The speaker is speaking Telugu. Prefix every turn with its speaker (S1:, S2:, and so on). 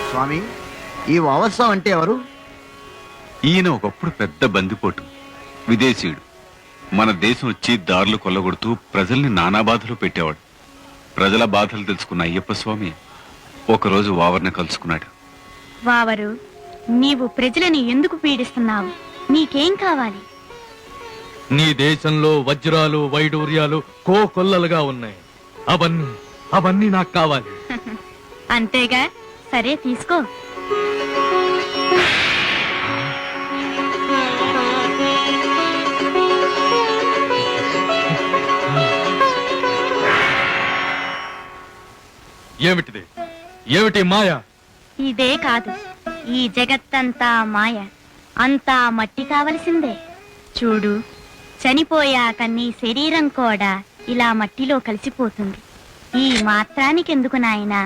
S1: స్వామి, ఈ వావత్సం అంటే ఎవరు?
S2: ఈయన ఒకప్పుడు పెద్ద బందిపోటు, విదేశీయుడు. మన దేశం వచ్చి దారులు కొల్లగొడుతూ ప్రజల్ని నానా బాధలు పెట్టేవాడు. ప్రజల బాధలు తెలుసుకున్న అయ్యప్ప స్వామి ఒకరోజు వావర్ని కలుసుకున్నాడు.
S3: వావరు, నీవు ప్రజలని ఎందుకు పీడిస్తున్నావు? నీకేం కావాలి?
S4: నీ దేశంలో వజ్రాలు వైడూర్యాలు కోకొల్లలుగా ఉన్నాయి. అవన్నీ నాకు కావాలి.
S3: అంతేగా, సరే తీసుకో.
S4: ఏమిటిది? ఏమిటి మాయ?
S3: ఇదే కాదు, ఈ జగత్తంతా మాయ. అంతా మట్టి కావలసిందే. చూడు, చనిపోయాక నీ శరీరం కూడా ఇలా మట్టిలో కలిసిపోతుంది. ఈ మాత్రానికెందుకు నాయనా